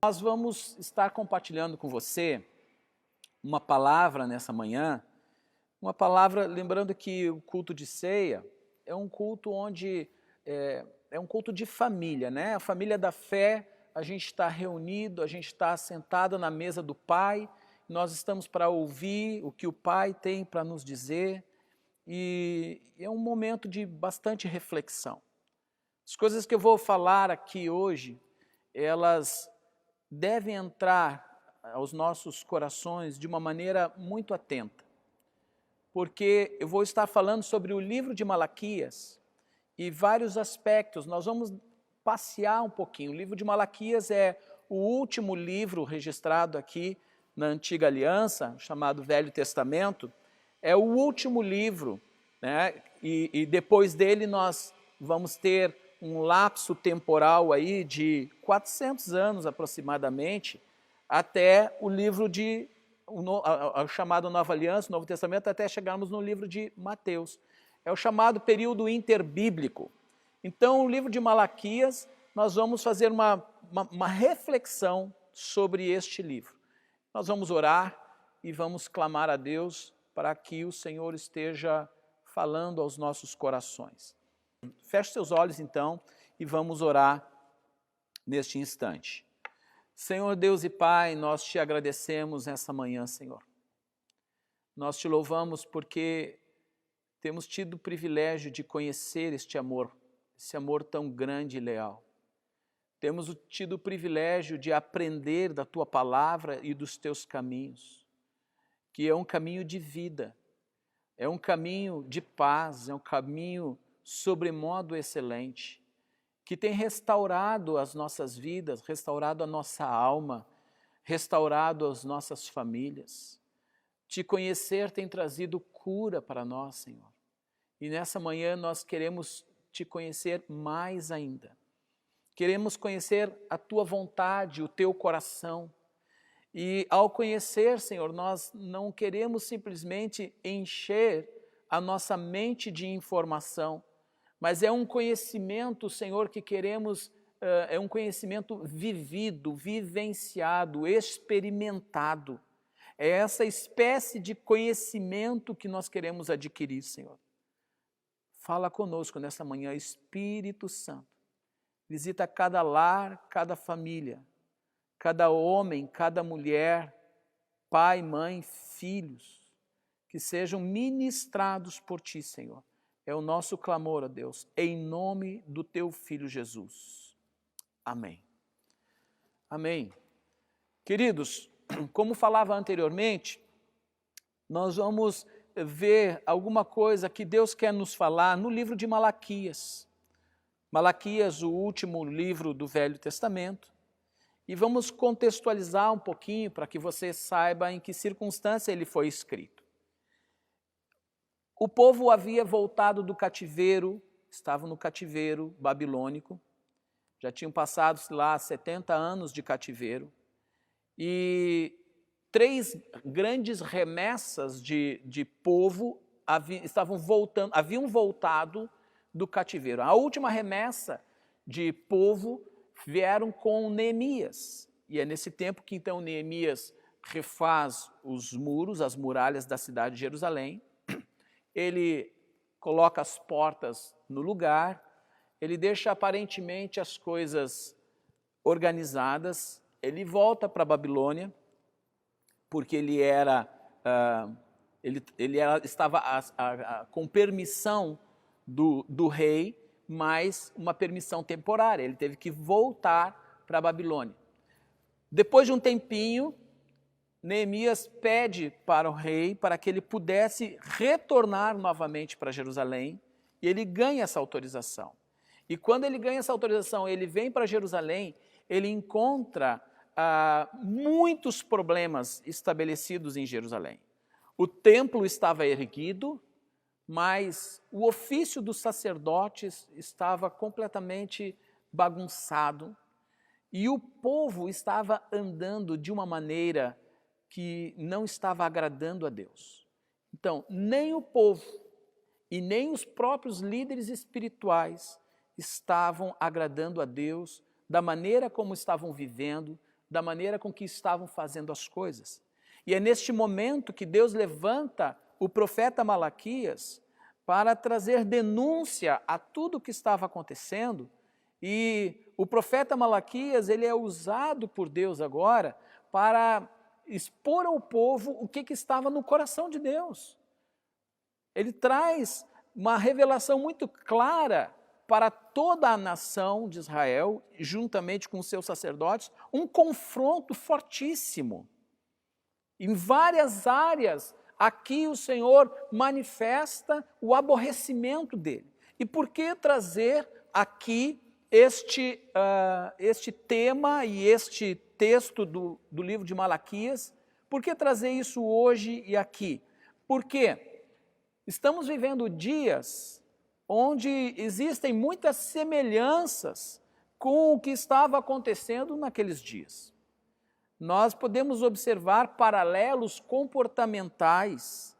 Nós vamos estar compartilhando com você uma palavra nessa manhã, uma palavra, lembrando que o culto de ceia é um culto onde é um culto de família, né? A família da fé, a gente está reunido, a gente está sentado na mesa do Pai, nós estamos para ouvir o que o Pai tem para nos dizer e é um momento de bastante reflexão. As coisas que eu vou falar aqui hoje, elas devem entrar aos nossos corações de uma maneira muito atenta, porque eu vou estar falando sobre o livro de Malaquias e vários aspectos. Nós vamos passear um pouquinho. O livro de Malaquias é o último livro registrado aqui na Antiga Aliança, chamado Velho Testamento. É o último livro, né? E depois dele nós vamos ter um lapso temporal aí de 400 anos aproximadamente, até o livro o chamado Nova Aliança, o Novo Testamento, até chegarmos no livro de Mateus. É o chamado período interbíblico. Então, o livro de Malaquias, nós vamos fazer uma reflexão sobre este livro. Nós vamos orar e vamos clamar a Deus para que o Senhor esteja falando aos nossos corações. Feche seus olhos, então, e vamos orar neste instante. Senhor Deus e Pai, nós te agradecemos essa manhã, Senhor. Nós te louvamos porque temos tido o privilégio de conhecer este amor, esse amor tão grande e leal. Temos tido o privilégio de aprender da Tua palavra e dos Teus caminhos, que é um caminho de vida, é um caminho de paz, é um caminho sobremodo excelente, que tem restaurado as nossas vidas, restaurado a nossa alma, restaurado as nossas famílias. Te conhecer tem trazido cura para nós, Senhor. E nessa manhã nós queremos te conhecer mais ainda. Queremos conhecer a Tua vontade, o Teu coração. E ao conhecer, Senhor, nós não queremos simplesmente encher a nossa mente de informação, mas é um conhecimento, Senhor, que queremos, é um conhecimento vivido, vivenciado, experimentado. É essa espécie de conhecimento que nós queremos adquirir, Senhor. Fala conosco nessa manhã, Espírito Santo. Visita cada lar, cada família, cada homem, cada mulher, pai, mãe, filhos, que sejam ministrados por Ti, Senhor. É o nosso clamor, ó Deus, em nome do Teu Filho Jesus. Amém. Amém. Queridos, como falava anteriormente, nós vamos ver alguma coisa que Deus quer nos falar no livro de Malaquias. Malaquias, o último livro do Velho Testamento. E vamos contextualizar um pouquinho para que você saiba em que circunstância ele foi escrito. O povo havia voltado do cativeiro, estava no cativeiro babilônico, já tinham passado lá 70 anos de cativeiro, e 3 grandes remessas de povo haviam voltado do cativeiro. A última remessa de povo vieram com Neemias, e é nesse tempo que então Neemias refaz os muros, as muralhas da cidade de Jerusalém. Ele coloca as portas no lugar, ele deixa aparentemente as coisas organizadas, ele volta para a Babilônia, porque ele estava com permissão do rei, mas uma permissão temporária, ele teve que voltar para a Babilônia. Depois de um tempinho, Neemias pede para o rei para que ele pudesse retornar novamente para Jerusalém, e ele ganha essa autorização. E quando ele ganha essa autorização, ele vem para Jerusalém, ele encontra muitos problemas estabelecidos em Jerusalém. O templo estava erguido, mas o ofício dos sacerdotes estava completamente bagunçado, e o povo estava andando de uma maneira que não estava agradando a Deus. Então, nem o povo e nem os próprios líderes espirituais estavam agradando a Deus da maneira como estavam vivendo, da maneira com que estavam fazendo as coisas. E é neste momento que Deus levanta o profeta Malaquias para trazer denúncia a tudo o que estava acontecendo. E o profeta Malaquias, ele é usado por Deus agora para expor ao povo o que estava no coração de Deus. Ele traz uma revelação muito clara para toda a nação de Israel, juntamente com os seus sacerdotes, um confronto fortíssimo. Em várias áreas, aqui o Senhor manifesta o aborrecimento dele. E por que trazer aqui este tema e este texto do livro de Malaquias? Por que trazer isso hoje e aqui? Porque estamos vivendo dias onde existem muitas semelhanças com o que estava acontecendo naqueles dias. Nós podemos observar paralelos comportamentais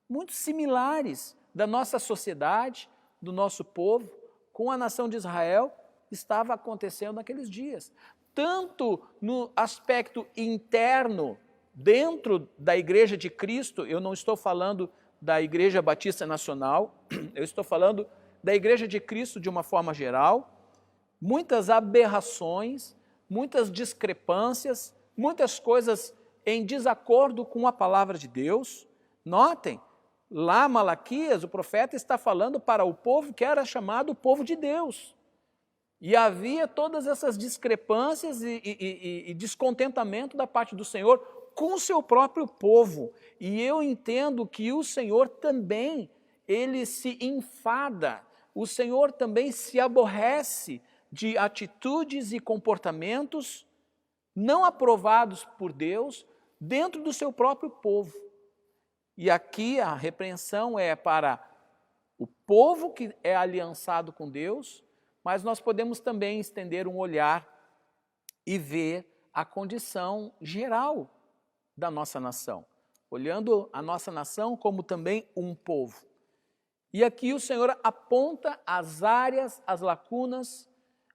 muito similares da nossa sociedade, do nosso povo, com a nação de Israel, estava acontecendo naqueles dias. Tanto no aspecto interno, dentro da Igreja de Cristo, eu não estou falando da Igreja Batista Nacional, eu estou falando da Igreja de Cristo de uma forma geral, muitas aberrações, muitas discrepâncias, muitas coisas em desacordo com a palavra de Deus. Notem, lá Malaquias, o profeta está falando para o povo que era chamado o povo de Deus. E havia todas essas discrepâncias e descontentamento da parte do Senhor com o seu próprio povo. E eu entendo que o Senhor também, ele se enfada, o Senhor também se aborrece de atitudes e comportamentos não aprovados por Deus dentro do seu próprio povo. E aqui a repreensão é para o povo que é aliançado com Deus, mas nós podemos também estender um olhar e ver a condição geral da nossa nação, olhando a nossa nação como também um povo. E aqui o Senhor aponta as áreas, as lacunas,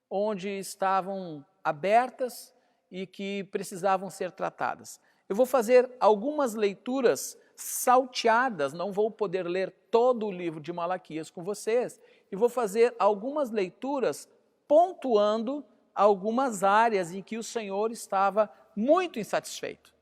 onde estavam abertas e que precisavam ser tratadas. Eu vou fazer algumas leituras salteadas, não vou poder ler todo o livro de Malaquias com vocês, e vou fazer algumas leituras pontuando algumas áreas em que o Senhor estava muito insatisfeito.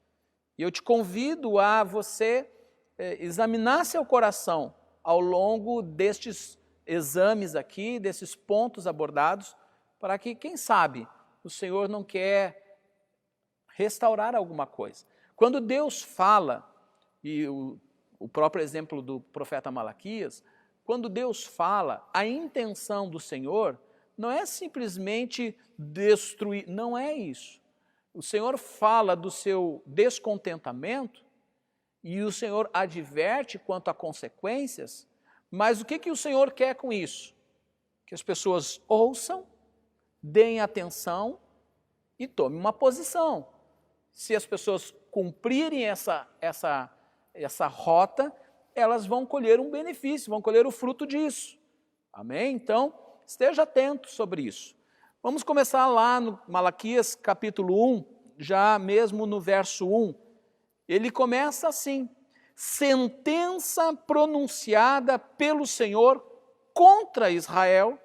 E eu te convido a você examinar seu coração ao longo destes exames aqui, desses pontos abordados, para que, quem sabe, o Senhor não quer restaurar alguma coisa. Quando Deus fala, e o próprio exemplo do profeta Malaquias, quando Deus fala, a intenção do Senhor não é simplesmente destruir, não é isso. O Senhor fala do seu descontentamento e o Senhor adverte quanto a consequências, mas o que o Senhor quer com isso? Que as pessoas ouçam, deem atenção e tomem uma posição. Se as pessoas cumprirem essa rota, elas vão colher um benefício, vão colher o fruto disso. Amém? Então, esteja atento sobre isso. Vamos começar lá no Malaquias capítulo 1, já mesmo no verso 1. Ele começa assim: sentença pronunciada pelo Senhor contra Israel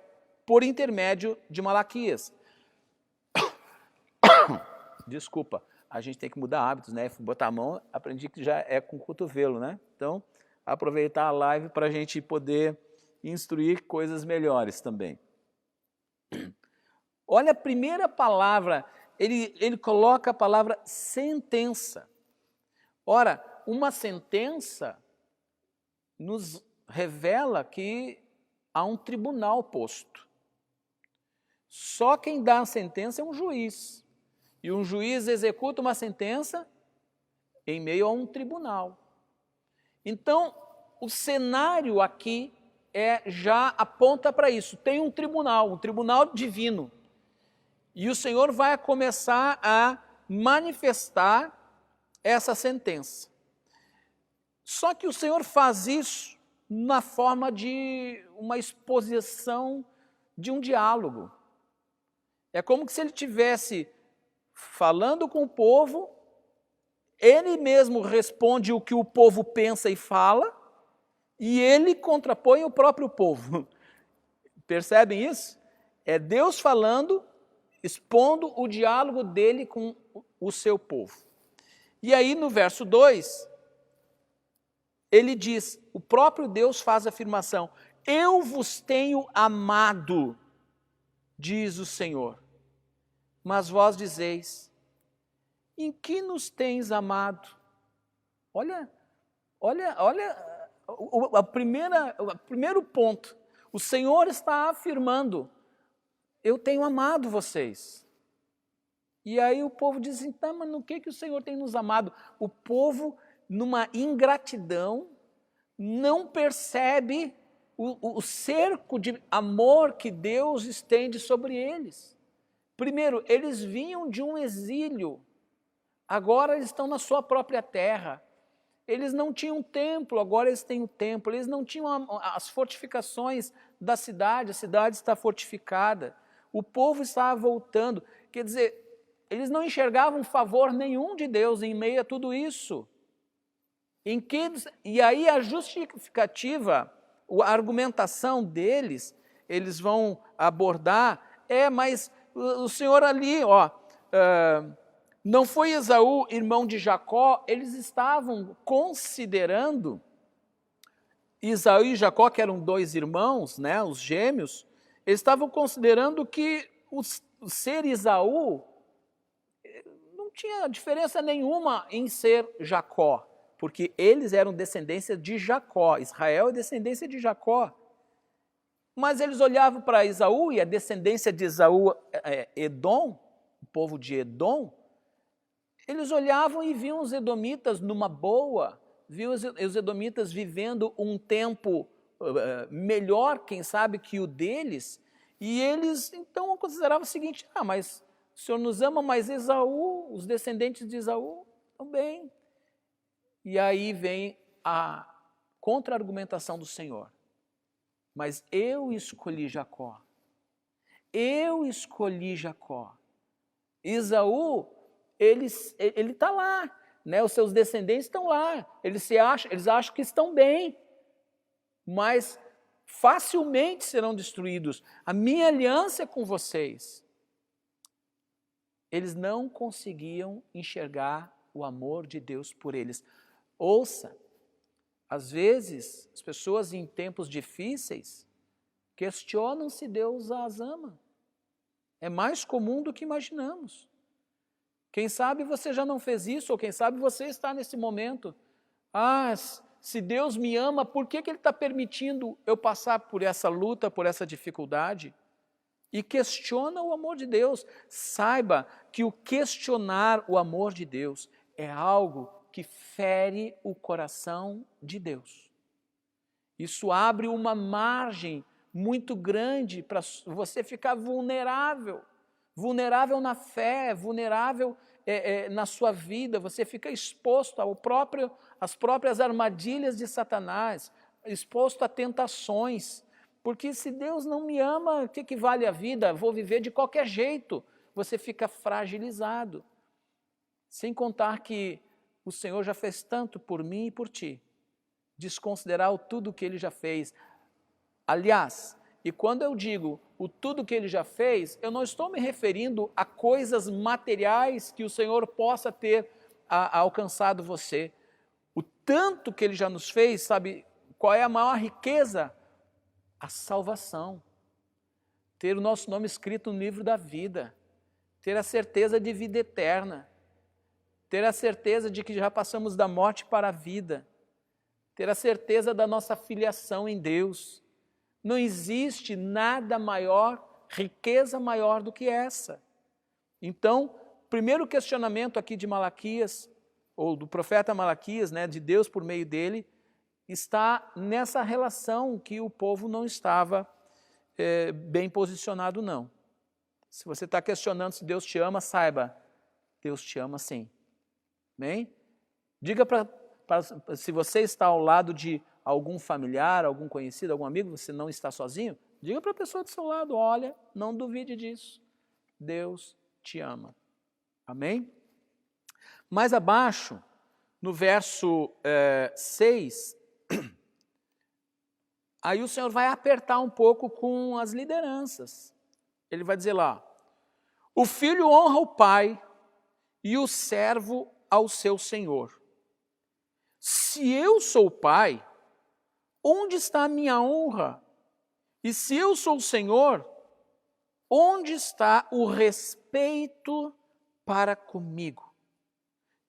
por intermédio de Malaquias. Desculpa, a gente tem que mudar hábitos, né? Botar a mão, aprendi que já é com o cotovelo, né? Então, aproveitar a live para a gente poder instruir coisas melhores também. Olha a primeira palavra, ele coloca a palavra sentença. Ora, uma sentença nos revela que há um tribunal posto. Só quem dá a sentença é um juiz. E um juiz executa uma sentença em meio a um tribunal. Então, o cenário aqui já aponta para isso. Tem um tribunal divino. E o Senhor vai começar a manifestar essa sentença. Só que o Senhor faz isso na forma de uma exposição de um diálogo. É como se ele estivesse falando com o povo, ele mesmo responde o que o povo pensa e fala, e ele contrapõe o próprio povo. Percebem isso? É Deus falando, expondo o diálogo dele com o seu povo. E aí no verso 2, ele diz, o próprio Deus faz a afirmação, eu vos tenho amado, diz o Senhor. Mas vós dizeis, em que nos tens amado? Olha o primeiro ponto. O Senhor está afirmando, eu tenho amado vocês. E aí o povo diz assim, tá, mas no que o Senhor tem nos amado? O povo, numa ingratidão, não percebe o cerco de amor que Deus estende sobre eles. Primeiro, eles vinham de um exílio, agora eles estão na sua própria terra. Eles não tinham templo, agora eles têm o templo. Eles não tinham as fortificações da cidade, a cidade está fortificada. O povo estava voltando. Quer dizer, eles não enxergavam favor nenhum de Deus em meio a tudo isso. E aí a justificativa, a argumentação deles, eles vão abordar, mas o Senhor ali, não foi Esaú, irmão de Jacó, eles estavam considerando, Esaú e Jacó, que eram dois irmãos, né, os gêmeos, eles estavam considerando que o ser Esaú não tinha diferença nenhuma em ser Jacó, porque eles eram descendência de Jacó, Israel é descendência de Jacó. Mas eles olhavam para Esaú, e a descendência de Esaú é Edom, o povo de Edom, eles olhavam e viam os edomitas numa boa, viam os edomitas vivendo um tempo melhor, quem sabe, que o deles, e eles então consideravam o seguinte, mas o Senhor nos ama, mas Esaú, os descendentes de Esaú, também. E aí vem a contra-argumentação do Senhor. Mas eu escolhi Jacó. Eu escolhi Jacó. Esaú, ele está lá, né? Os seus descendentes estão lá. Eles acham que estão bem, mas facilmente serão destruídos. A minha aliança é com vocês. Eles não conseguiam enxergar o amor de Deus por eles. Ouça, às vezes, as pessoas em tempos difíceis questionam se Deus as ama. É mais comum do que imaginamos. Quem sabe você já não fez isso, ou quem sabe você está nesse momento. Se Deus me ama, por que Ele está permitindo eu passar por essa luta, por essa dificuldade? E questiona o amor de Deus. Saiba que o questionar o amor de Deus é algo que fere o coração de Deus. Isso abre uma margem muito grande para você ficar vulnerável. Vulnerável na fé, vulnerável na sua vida. Você fica exposto às próprias armadilhas de Satanás, exposto a tentações. Porque se Deus não me ama, o que vale a vida? Vou viver de qualquer jeito. Você fica fragilizado. Sem contar que o Senhor já fez tanto por mim e por ti. Desconsiderar o tudo que Ele já fez. Aliás, e quando eu digo o tudo que Ele já fez, eu não estou me referindo a coisas materiais que o Senhor possa ter alcançado você. O tanto que Ele já nos fez, sabe qual é a maior riqueza? A salvação. Ter o nosso nome escrito no livro da vida. Ter a certeza de vida eterna. Ter a certeza de que já passamos da morte para a vida. Ter a certeza da nossa filiação em Deus. Não existe nada maior, riqueza maior do que essa. Então, primeiro questionamento aqui de Malaquias, ou do profeta Malaquias, né, de Deus por meio dele, está nessa relação que o povo não estava bem posicionado, não. Se você está questionando se Deus te ama, saiba, Deus te ama sim. Amém? Diga se você está ao lado de algum familiar, algum conhecido, algum amigo, você não está sozinho, diga para a pessoa do seu lado, olha, não duvide disso, Deus te ama. Amém? Mais abaixo, no verso 6, aí o Senhor vai apertar um pouco com as lideranças. Ele vai dizer lá, o filho honra o pai e o servo ao seu senhor. Se eu sou o pai, onde está a minha honra? E se eu sou o Senhor, onde está o respeito para comigo?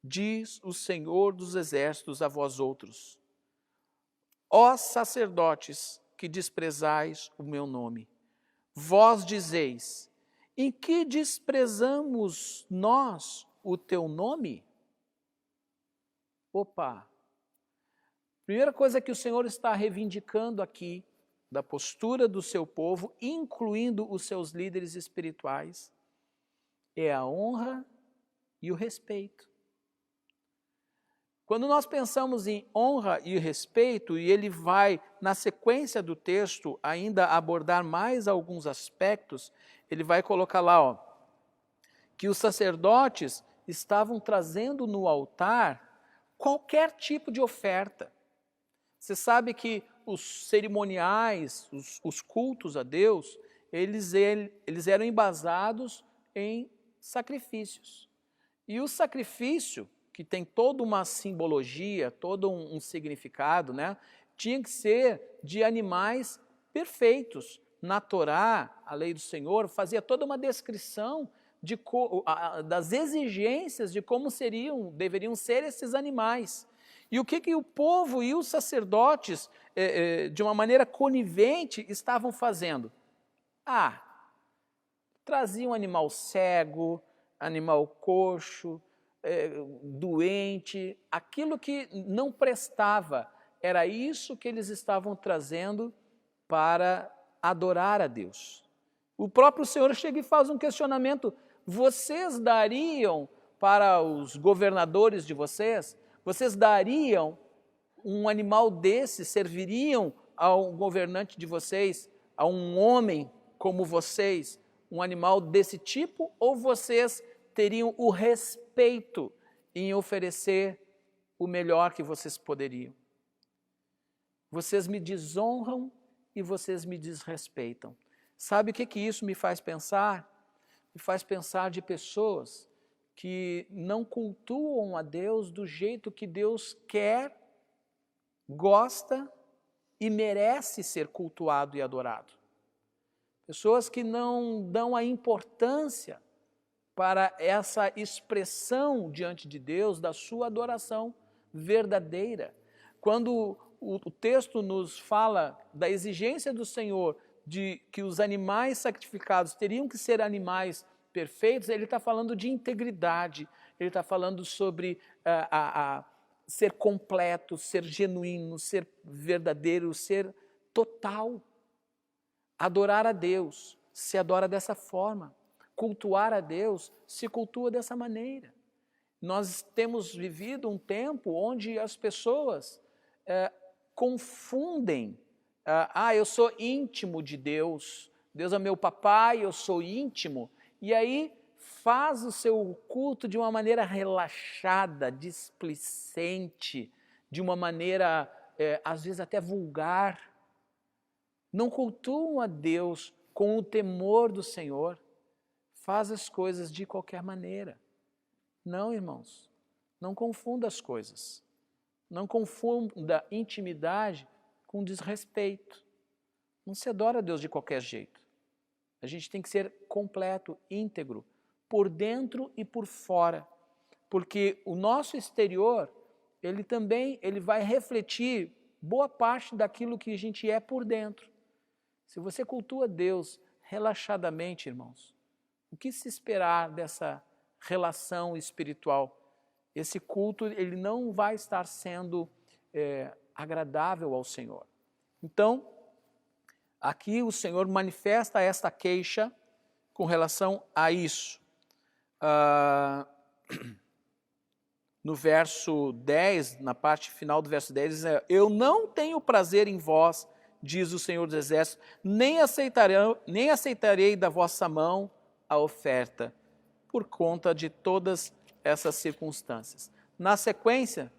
Diz o Senhor dos exércitos a vós outros, ó sacerdotes que desprezais o meu nome. Vós dizeis, em que desprezamos nós o teu nome? Opa! Primeira coisa que o Senhor está reivindicando aqui, da postura do seu povo, incluindo os seus líderes espirituais, é a honra e o respeito. Quando nós pensamos em honra e respeito, e ele vai, na sequência do texto, ainda abordar mais alguns aspectos, ele vai colocar lá, ó, que os sacerdotes estavam trazendo no altar qualquer tipo de oferta. Você sabe que os cerimoniais, os cultos a Deus, eles eram embasados em sacrifícios. E o sacrifício, que tem toda uma simbologia, todo um significado, né? Tinha que ser de animais perfeitos. Na Torá, a lei do Senhor, fazia toda uma descrição das exigências de como deveriam ser esses animais. E o que o povo e os sacerdotes, de uma maneira conivente, estavam fazendo? Traziam um animal cego, animal coxo, doente, aquilo que não prestava, era isso que eles estavam trazendo para adorar a Deus. O próprio Senhor chega e faz um questionamento, vocês dariam para os governadores de vocês dariam um animal desse, serviriam ao governante de vocês, a um homem como vocês, um animal desse tipo, ou vocês teriam o respeito em oferecer o melhor que vocês poderiam? Vocês me desonram e vocês me desrespeitam. Sabe o que isso me faz pensar? Me faz pensar de pessoas que não cultuam a Deus do jeito que Deus quer, gosta e merece ser cultuado e adorado. Pessoas que não dão a importância para essa expressão diante de Deus da sua adoração verdadeira. Quando o texto nos fala da exigência do Senhor de que os animais sacrificados teriam que ser animais perfeitos, ele está falando de integridade, ele está falando sobre ser completo, ser genuíno, ser verdadeiro, ser total. Adorar a Deus se adora dessa forma. Cultuar a Deus se cultua dessa maneira. Nós temos vivido um tempo onde as pessoas confundem, eu sou íntimo de Deus, Deus é meu papai, eu sou íntimo, e aí faz o seu culto de uma maneira relaxada, displicente, de uma maneira, às vezes até vulgar. Não cultuam a Deus com o temor do Senhor, faz as coisas de qualquer maneira. Não, irmãos, não confunda as coisas. Não confunda intimidade com desrespeito. Não se adora a Deus de qualquer jeito. A gente tem que ser completo, íntegro, por dentro e por fora. Porque o nosso exterior, ele vai refletir boa parte daquilo que a gente é por dentro. Se você cultua Deus relaxadamente, irmãos, o que se esperar dessa relação espiritual? Esse culto ele não vai estar sendo agradável ao Senhor. Então, aqui o Senhor manifesta esta queixa com relação a isso. No verso 10, na parte final do verso 10, diz: eu não tenho prazer em vós, diz o Senhor dos Exércitos, nem aceitarei da vossa mão a oferta. por conta de todas essas circunstâncias. Na sequência,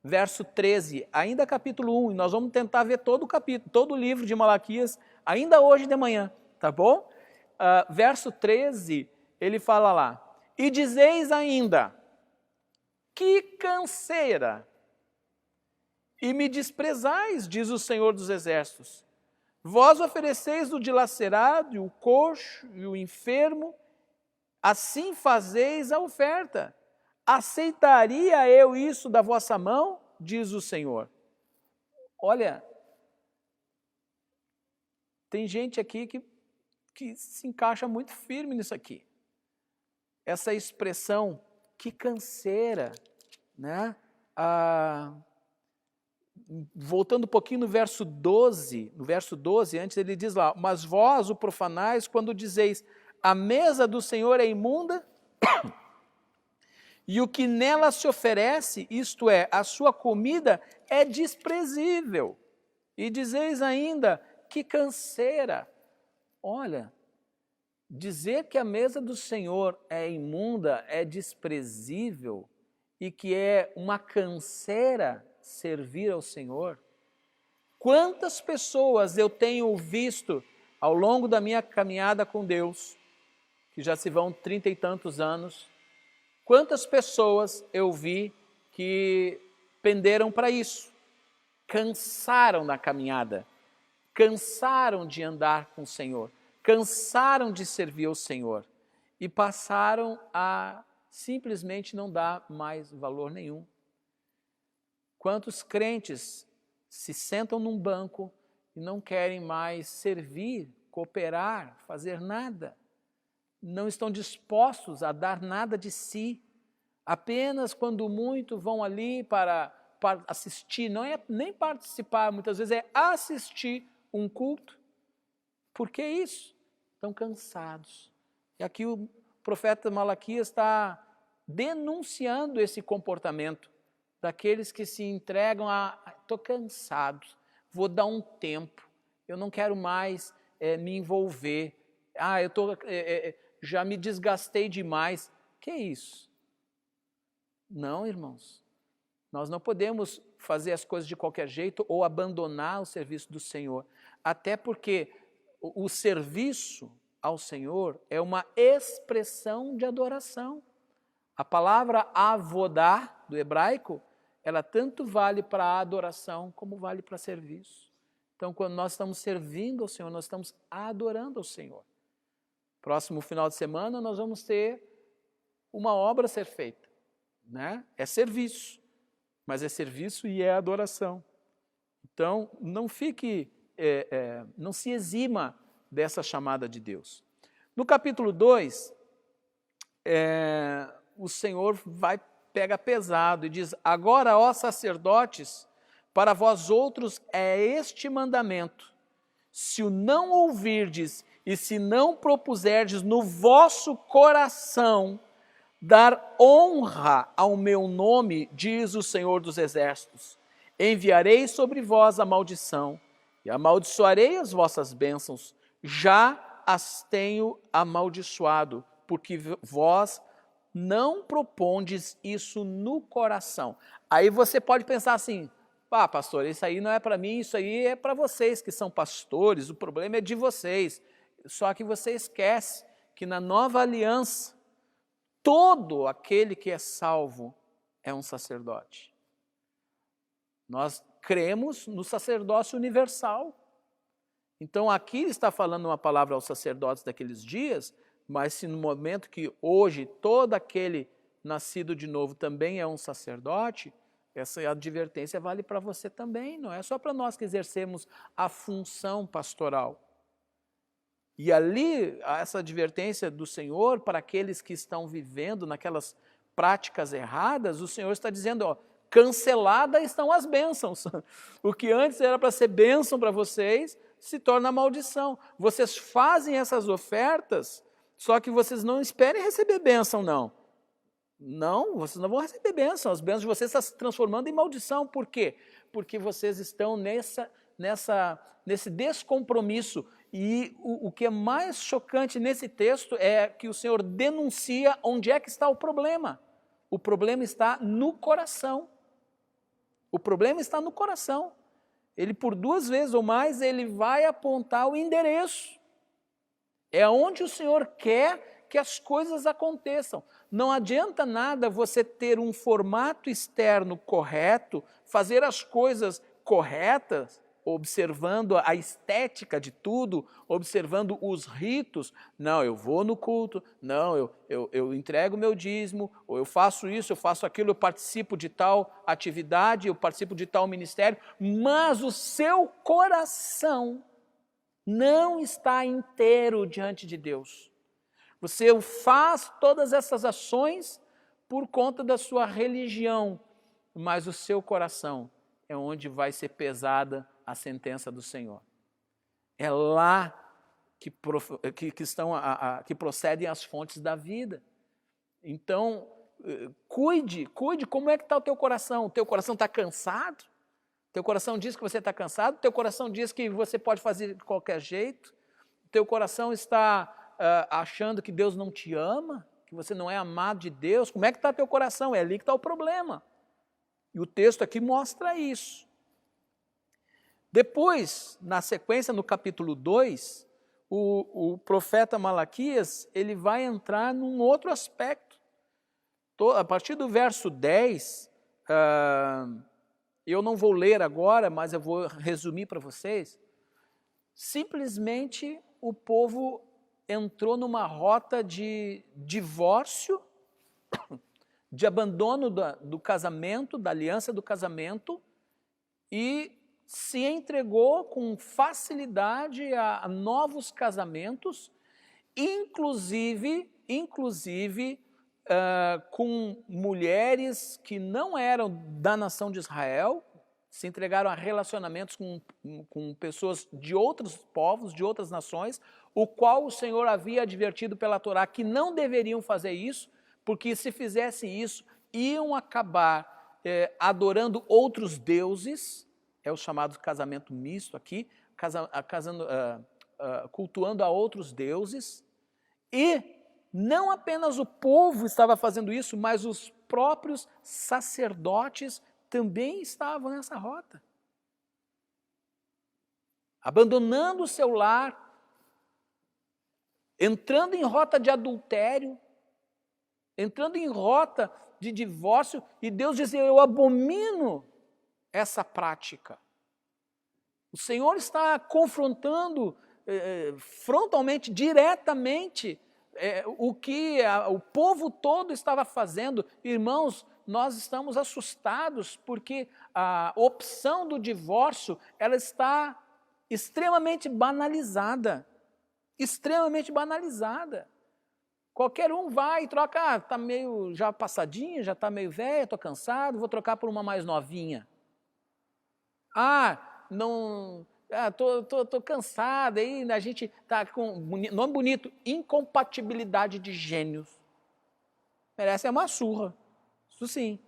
verso 13, ainda capítulo 1, e nós vamos tentar ver todo o capítulo, todo o livro de Malaquias, ainda hoje de manhã, tá bom? Verso 13, ele fala lá, e dizeis ainda, que canseira, e me desprezais, diz o Senhor dos Exércitos. Vós ofereceis o dilacerado, e o coxo, e o enfermo, assim fazeis a oferta. Aceitaria eu isso da vossa mão? Diz o Senhor. Olha, tem gente aqui que se encaixa muito firme nisso aqui. Essa expressão, que canseira, né? Voltando um pouquinho no verso 12, antes ele diz lá, mas vós o profanais quando dizeis, a mesa do Senhor é imunda, e o que nela se oferece, isto é, a sua comida, é desprezível. E dizeis ainda, que canseira. Olha, dizer que a mesa do Senhor é imunda, é desprezível, e que é uma canseira servir ao Senhor. Quantas pessoas eu tenho visto ao longo da minha caminhada com Deus, que já se vão 30 e tantos anos, quantas pessoas eu vi que penderam para isso, cansaram da caminhada, cansaram de andar com o Senhor, cansaram de servir ao Senhor e passaram a simplesmente não dar mais valor nenhum. Quantos crentes se sentam num banco e não querem mais servir, cooperar, fazer nada? Não estão dispostos a dar nada de si, apenas quando muito vão ali para assistir, não é nem participar, muitas vezes é assistir um culto. Por que isso? Estão cansados. E aqui o profeta Malaquias está denunciando esse comportamento daqueles que se entregam estou cansado, vou dar um tempo, eu não quero mais me envolver, já me desgastei demais. Que isso? Não, irmãos, nós não podemos fazer as coisas de qualquer jeito ou abandonar o serviço do Senhor, até porque o serviço ao Senhor é uma expressão de adoração. A palavra avodá, do hebraico, ela tanto vale para a adoração como vale para serviço. Então, quando nós estamos servindo ao Senhor, nós estamos adorando ao Senhor. Próximo final de semana, nós vamos ter uma obra a ser feita, né? É serviço, mas é serviço e é adoração. Então, não fique, não se exima dessa chamada de Deus. No capítulo 2, o Senhor pega pesado e diz, agora, ó sacerdotes, para vós outros é este mandamento, se o não ouvirdes e se não propuserdes no vosso coração dar honra ao meu nome, diz o Senhor dos Exércitos, enviarei sobre vós a maldição e amaldiçoarei as vossas bênçãos, já as tenho amaldiçoado, porque vós não propondes isso no coração. Aí você pode pensar assim, pastor, isso aí não é para mim, isso aí é para vocês que são pastores, o problema é de vocês. Só que você esquece que na nova aliança, todo aquele que é salvo é um sacerdote. Nós cremos no sacerdócio universal. Então aqui ele está falando uma palavra aos sacerdotes daqueles dias, mas se no momento que hoje todo aquele nascido de novo também é um sacerdote, essa advertência vale para você também, não é só para nós que exercemos a função pastoral. E ali, essa advertência do Senhor para aqueles que estão vivendo naquelas práticas erradas, o Senhor está dizendo, canceladas estão as bênçãos. O que antes era para ser bênção para vocês, se torna maldição. Vocês fazem essas ofertas, só que vocês não esperem receber bênção, não. Não, vocês não vão receber bênção. As bênçãos de vocês estão se transformando em maldição. Por quê? Porque vocês estão nesse descompromisso E o que é mais chocante nesse texto é que o Senhor denuncia onde é que está o problema. O problema está no coração. O problema está no coração. Ele, por 2 vezes ou mais, ele vai apontar o endereço. É onde o Senhor quer que as coisas aconteçam. Não adianta nada você ter um formato externo correto, fazer as coisas corretas, observando a estética de tudo, observando os ritos. Não, eu vou no culto, não, eu entrego meu dízimo, ou eu faço isso, eu faço aquilo, eu participo de tal atividade, eu participo de tal ministério, mas o seu coração não está inteiro diante de Deus. Você faz todas essas ações por conta da sua religião, mas o seu coração é onde vai ser pesada a sentença do Senhor. É lá que procedem as fontes da vida. Então, cuide como é que está o teu coração. O teu coração está cansado? O teu coração diz que você está cansado? O teu coração diz que você pode fazer de qualquer jeito? O teu coração está achando que Deus não te ama? Que você não é amado de Deus? Como é que está o teu coração? É ali que está o problema. E o texto aqui mostra isso. Depois, na sequência, no capítulo 2, o profeta Malaquias, ele vai entrar num outro aspecto. A partir do verso 10, eu não vou ler agora, mas eu vou resumir para vocês. Simplesmente o povo entrou numa rota de divórcio, de abandono do casamento, da aliança do casamento, e se entregou com facilidade a novos casamentos, inclusive com mulheres que não eram da nação de Israel, se entregaram a relacionamentos com pessoas de outros povos, de outras nações, o qual o Senhor havia advertido pela Torá que não deveriam fazer isso, porque se fizessem isso, iam acabar adorando outros deuses, é o chamado casamento misto aqui, cultuando a outros deuses, e não apenas o povo estava fazendo isso, mas os próprios sacerdotes também estavam nessa rota. Abandonando o seu lar, entrando em rota de adultério, entrando em rota de divórcio, e Deus dizia: eu abomino essa prática. O Senhor está confrontando frontalmente, diretamente, o que o povo todo estava fazendo. Irmãos, nós estamos assustados porque a opção do divórcio, ela está extremamente banalizada. Extremamente banalizada. Qualquer um vai e troca, está meio já passadinha, já está meio velha, estou cansado, vou trocar por uma mais novinha. Estou cansada, aí a gente está com nome bonito, incompatibilidade de gênios. Merece uma surra, isso sim.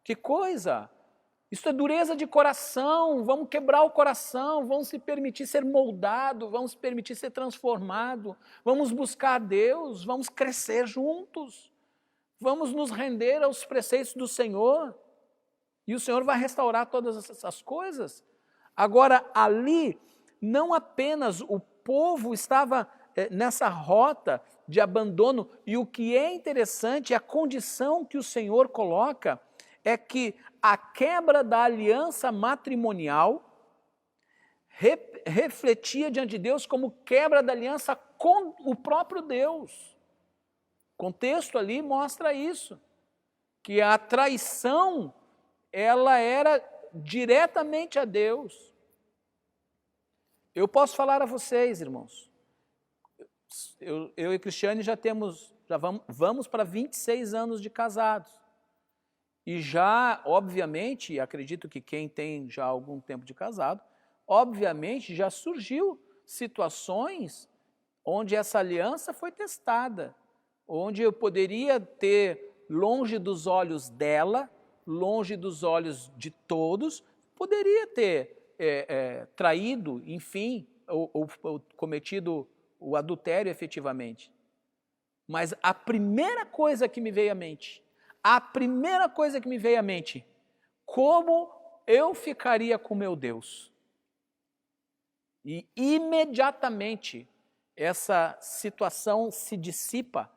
Que coisa! Isso é dureza de coração, vamos quebrar o coração, vamos se permitir ser moldado, vamos se permitir ser transformado, vamos buscar Deus, vamos crescer juntos, vamos nos render aos preceitos do Senhor, e o Senhor vai restaurar todas essas coisas. Agora, ali, não apenas o povo estava nessa rota de abandono, e o que é interessante, a condição que o Senhor coloca, é que a quebra da aliança matrimonial refletia diante de Deus como quebra da aliança com o próprio Deus. O contexto ali mostra isso, que a traição, ela era diretamente a Deus. Eu posso falar a vocês, irmãos, eu e Cristiane já vamos para 26 anos de casados. E já, obviamente, acredito que quem tem já algum tempo de casado, obviamente já surgiu situações onde essa aliança foi testada, onde eu poderia ter, longe dos olhos dela, longe dos olhos de todos, poderia ter traído, enfim, ou cometido o adultério efetivamente. Mas a primeira coisa que me veio à mente, como eu ficaria com meu Deus? E imediatamente essa situação se dissipa,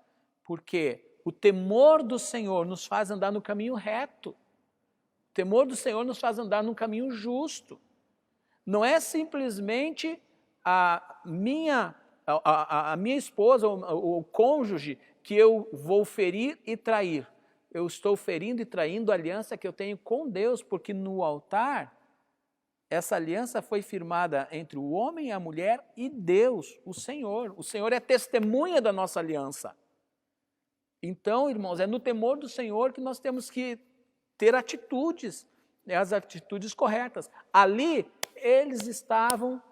porque o temor do Senhor nos faz andar no caminho reto. O temor do Senhor nos faz andar no caminho justo. Não é simplesmente a minha esposa, o cônjuge, que eu vou ferir e trair. Eu estou ferindo e traindo a aliança que eu tenho com Deus, porque no altar, essa aliança foi firmada entre o homem e a mulher e Deus, o Senhor. O Senhor é testemunha da nossa aliança. Então, irmãos, é no temor do Senhor que nós temos que ter atitudes, as atitudes corretas. Ali, eles estavam,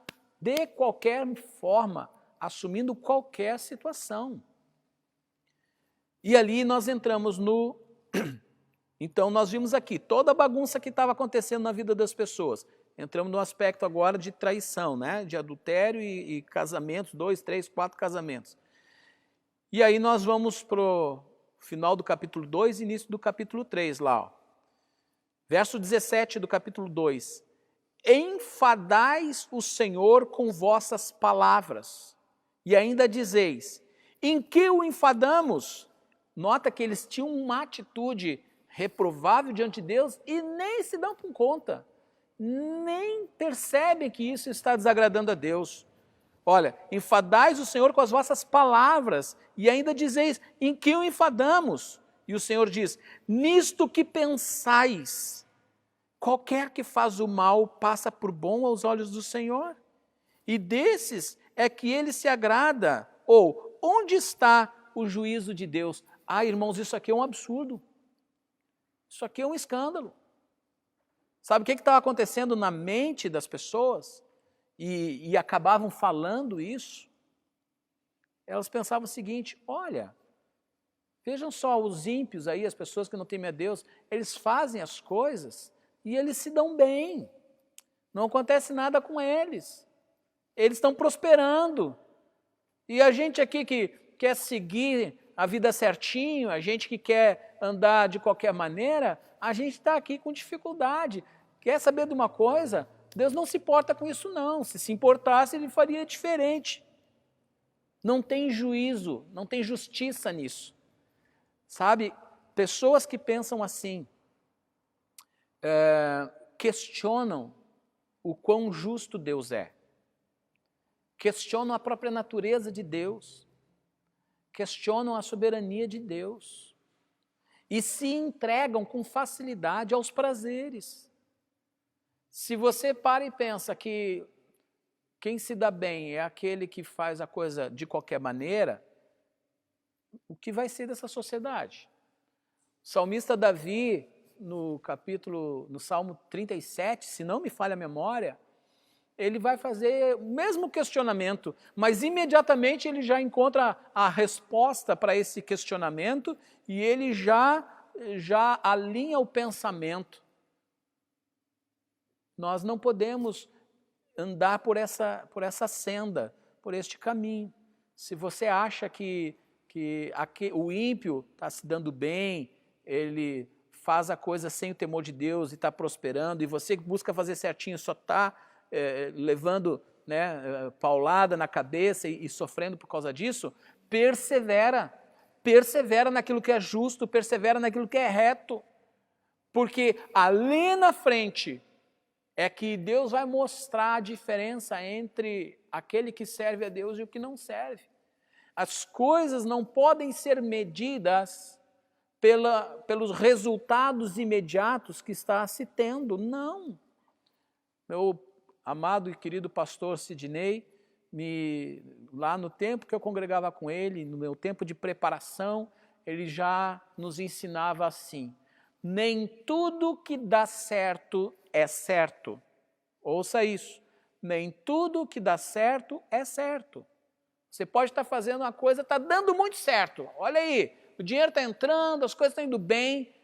de qualquer forma, assumindo qualquer situação. E ali nós entramos no... Então, nós vimos aqui toda a bagunça que estava acontecendo na vida das pessoas. Entramos no aspecto agora de traição, né? De adultério e casamentos, 2, 3, 4 casamentos. E aí nós vamos para o final do capítulo 2 e início do capítulo 3, lá. Ó. Verso 17 do capítulo 2. Enfadais o Senhor com vossas palavras, e ainda dizeis, em que o enfadamos? Nota que eles tinham uma atitude reprovável diante de Deus e nem se dão por conta, nem percebem que isso está desagradando a Deus. Olha, enfadais o Senhor com as vossas palavras, e ainda dizeis, em que o enfadamos? E o Senhor diz, nisto que pensais, qualquer que faz o mal passa por bom aos olhos do Senhor, e desses é que ele se agrada. Ou, onde está o juízo de Deus? Ah, irmãos, isso aqui é um absurdo. Isso aqui é um escândalo. Sabe o que estava acontecendo na mente das pessoas? E acabavam falando isso? Elas pensavam o seguinte, olha, vejam só os ímpios aí, as pessoas que não temem a Deus, eles fazem as coisas e eles se dão bem. Não acontece nada com eles. Eles estão prosperando. E a gente aqui que quer seguir a vida certinho, a gente que quer andar de qualquer maneira, a gente está aqui com dificuldade. Quer saber de uma coisa? Deus não se importa com isso não. Se importasse, Ele faria diferente. Não tem juízo, não tem justiça nisso. Sabe, pessoas que pensam assim, questionam o quão justo Deus é. Questionam a própria natureza de Deus. Questionam a soberania de Deus. E se entregam com facilidade aos prazeres. Se você para e pensa que quem se dá bem é aquele que faz a coisa de qualquer maneira, o que vai ser dessa sociedade? O salmista Davi, no Salmo 37, se não me falha a memória, ele vai fazer o mesmo questionamento, mas imediatamente ele já encontra a resposta para esse questionamento e ele já alinha o pensamento. Nós não podemos andar por essa senda, por este caminho. Se você acha que o ímpio está se dando bem, ele faz a coisa sem o temor de Deus e está prosperando, e você busca fazer certinho, só está levando paulada na cabeça e sofrendo por causa disso, persevera naquilo que é justo, persevera naquilo que é reto, porque ali na frente é que Deus vai mostrar a diferença entre aquele que serve a Deus e o que não serve. As coisas não podem ser medidas pelos resultados imediatos que está se tendo, não. Meu amado e querido pastor Sidney, lá no tempo que eu congregava com ele, no meu tempo de preparação, ele já nos ensinava assim, nem tudo que dá certo é certo. Ouça isso, nem tudo que dá certo é certo. Você pode estar fazendo uma coisa, está dando muito certo, olha aí, o dinheiro está entrando, as coisas estão indo bem,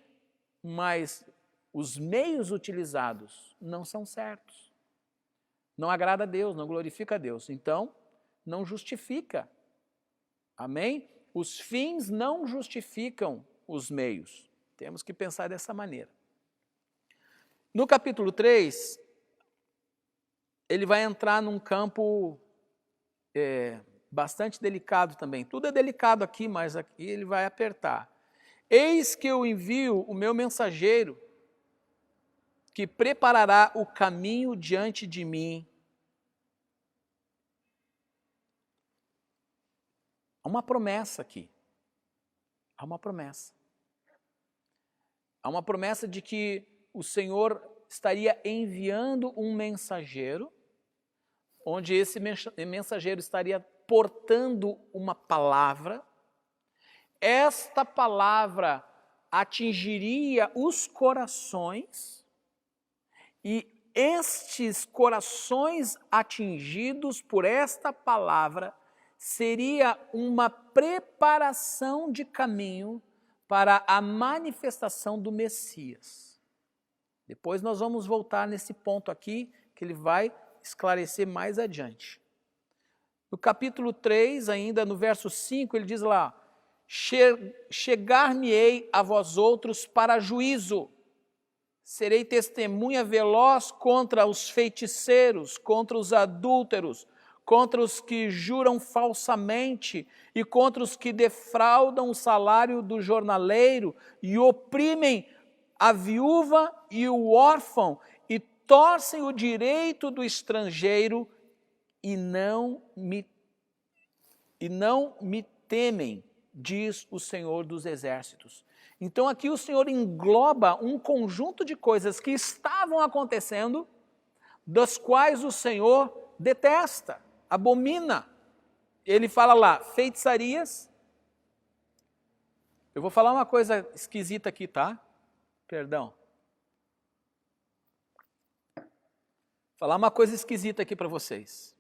mas os meios utilizados não são certos. Não agrada a Deus, não glorifica a Deus. Então, não justifica. Amém? Os fins não justificam os meios. Temos que pensar dessa maneira. No capítulo 3, ele vai entrar num campo bastante delicado também. Tudo é delicado aqui, mas aqui ele vai apertar. Eis que eu envio o meu mensageiro, que preparará o caminho diante de mim. Há uma promessa aqui. Há uma promessa. Há uma promessa de que o Senhor estaria enviando um mensageiro, onde esse mensageiro estaria portando uma palavra. Esta palavra atingiria os corações, e estes corações atingidos por esta palavra seria uma preparação de caminho para a manifestação do Messias. Depois nós vamos voltar nesse ponto aqui, que ele vai esclarecer mais adiante. No capítulo 3, ainda no verso 5, ele diz lá: chegar-me-ei a vós outros para juízo, serei testemunha veloz contra os feiticeiros, contra os adúlteros, contra os que juram falsamente e contra os que defraudam o salário do jornaleiro e oprimem a viúva e o órfão e torcem o direito do estrangeiro e não me temem, diz o Senhor dos Exércitos. Então aqui o Senhor engloba um conjunto de coisas que estavam acontecendo, das quais o Senhor detesta, abomina. Ele fala lá, feitiçarias. Eu vou falar uma coisa esquisita aqui, tá? Perdão. Falar uma coisa esquisita aqui para vocês.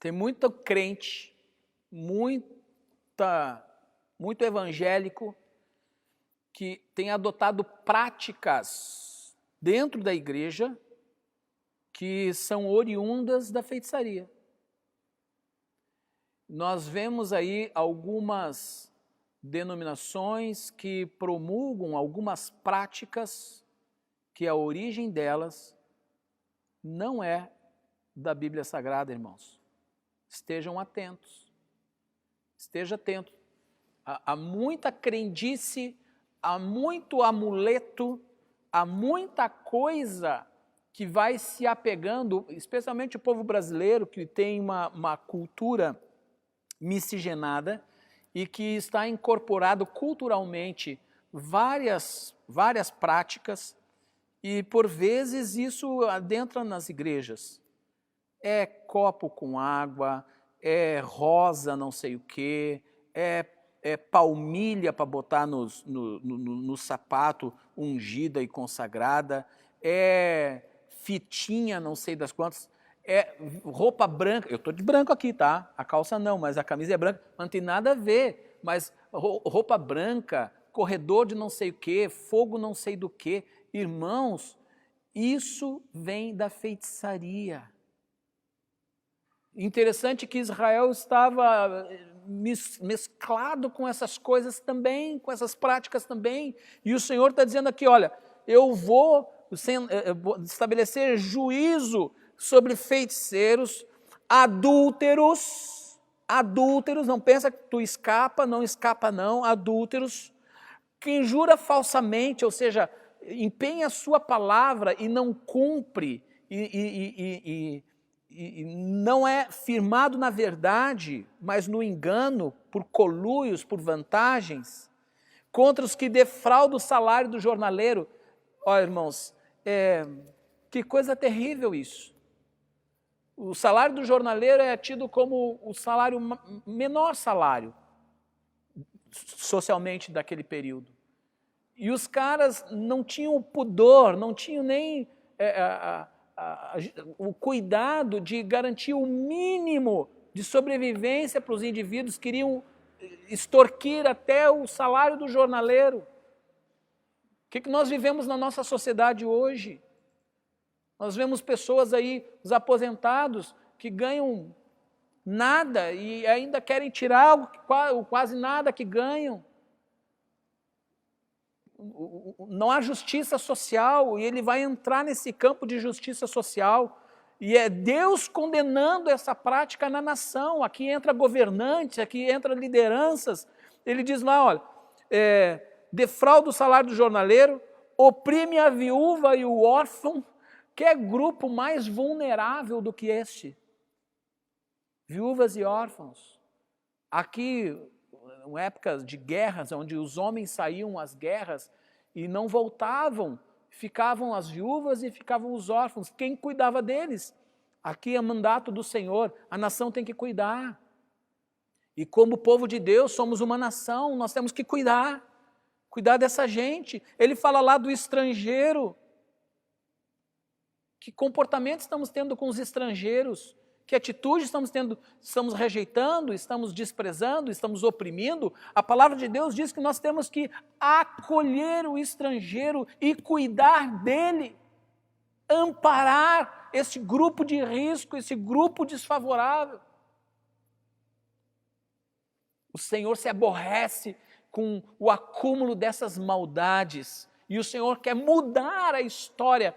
Tem muito crente, muito evangélico, que tem adotado práticas dentro da igreja que são oriundas da feitiçaria. Nós vemos aí algumas denominações que promulgam algumas práticas que a origem delas não é da Bíblia Sagrada, irmãos. Estejam atentos. Esteja atento. Há muita crendice, há muito amuleto, há muita coisa que vai se apegando, especialmente o povo brasileiro, que tem uma cultura miscigenada e que está incorporado culturalmente várias práticas, e por vezes isso adentra nas igrejas. É copo com água, é rosa não sei o quê, é palmilha para botar no sapato ungida e consagrada, é fitinha não sei das quantas, é roupa branca. Eu estou de branco aqui, tá? A calça não, mas a camisa é branca, não tem nada a ver, mas roupa branca, corredor de não sei o quê, fogo não sei do quê. Irmãos, isso vem da feitiçaria. Interessante que Israel estava mesclado com essas coisas também, com essas práticas também. E o Senhor está dizendo aqui, olha, eu vou estabelecer juízo sobre feiticeiros, adúlteros, não pensa que tu escapa, não escapa não, adúlteros, quem jura falsamente, ou seja, empenha a sua palavra e não cumpre, e não é firmado na verdade, mas no engano, por conluios, por vantagens, contra os que defraudam o salário do jornaleiro. Olha, irmãos, que coisa terrível isso. O salário do jornaleiro é tido como o menor salário socialmente daquele período. E os caras não tinham o pudor, não tinham nem o cuidado de garantir o mínimo de sobrevivência para os indivíduos, queriam extorquir até o salário do jornaleiro. O que nós vivemos na nossa sociedade hoje? Nós vemos pessoas aí, os aposentados, que ganham nada e ainda querem tirar o quase nada que ganham. Não há justiça social e ele vai entrar nesse campo de justiça social. E é Deus condenando essa prática na nação. Aqui entra governantes, aqui entra lideranças. Ele diz lá, olha, defrauda o salário do jornaleiro, oprime a viúva e o órfão. Que é grupo mais vulnerável do que este? Viúvas e órfãos. Aqui, em épocas de guerras, onde os homens saíam às guerras e não voltavam, ficavam as viúvas e ficavam os órfãos. Quem cuidava deles? Aqui é mandato do Senhor, a nação tem que cuidar. E como povo de Deus, somos uma nação, nós temos que cuidar dessa gente. Ele fala lá do estrangeiro. Que comportamento estamos tendo com os estrangeiros? Que atitude estamos tendo? Estamos rejeitando, estamos desprezando, estamos oprimindo? A palavra de Deus diz que nós temos que acolher o estrangeiro e cuidar dele, amparar esse grupo de risco, esse grupo desfavorável. O Senhor se aborrece com o acúmulo dessas maldades. E o Senhor quer mudar a história.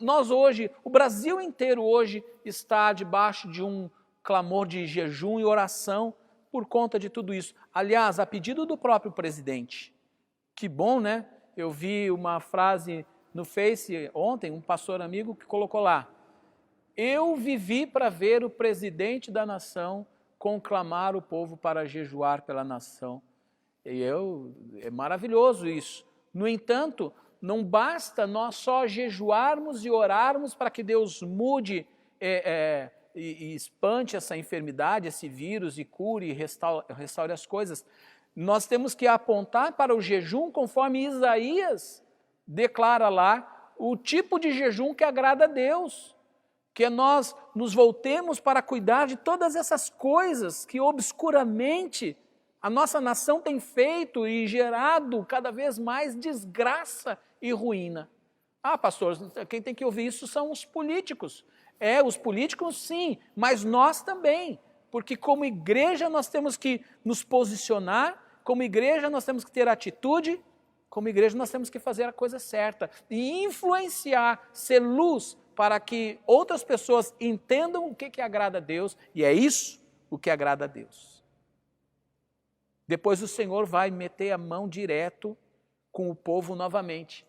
Nós hoje, o Brasil inteiro hoje está debaixo de um clamor de jejum e oração por conta de tudo isso. Aliás, a pedido do próprio presidente. Que bom, né? Eu vi uma frase no Face ontem, um pastor amigo que colocou lá: eu vivi para ver o presidente da nação conclamar o povo para jejuar pela nação. É maravilhoso isso. No entanto, não basta nós só jejuarmos e orarmos para que Deus mude e espante essa enfermidade, esse vírus, e cure e restaure as coisas. Nós temos que apontar para o jejum conforme Isaías declara lá, o tipo de jejum que agrada a Deus. Que nós nos voltemos para cuidar de todas essas coisas que obscuramente a nossa nação tem feito e gerado cada vez mais desgraça e ruína. Ah, pastor, quem tem que ouvir isso são os políticos. Os políticos sim, mas nós também. Porque como igreja nós temos que nos posicionar, como igreja nós temos que ter atitude, como igreja nós temos que fazer a coisa certa. E influenciar, ser luz para que outras pessoas entendam o que agrada a Deus. E é isso o que agrada a Deus. Depois o Senhor vai meter a mão direto com o povo novamente.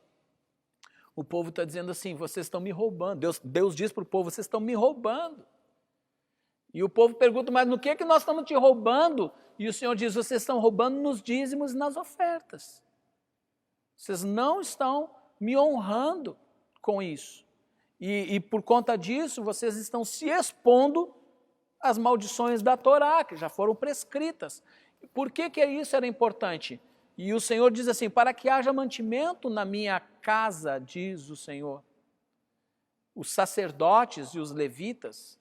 O povo está dizendo assim, vocês estão me roubando. Deus diz para o povo, vocês estão me roubando. E o povo pergunta, mas no que nós estamos te roubando? E o Senhor diz, vocês estão roubando nos dízimos e nas ofertas. Vocês não estão me honrando com isso. E por conta disso, vocês estão se expondo às maldições da Torá, que já foram prescritas. Por que isso era importante? E o Senhor diz assim, para que haja mantimento na minha casa, diz o Senhor. Os sacerdotes e os levitas,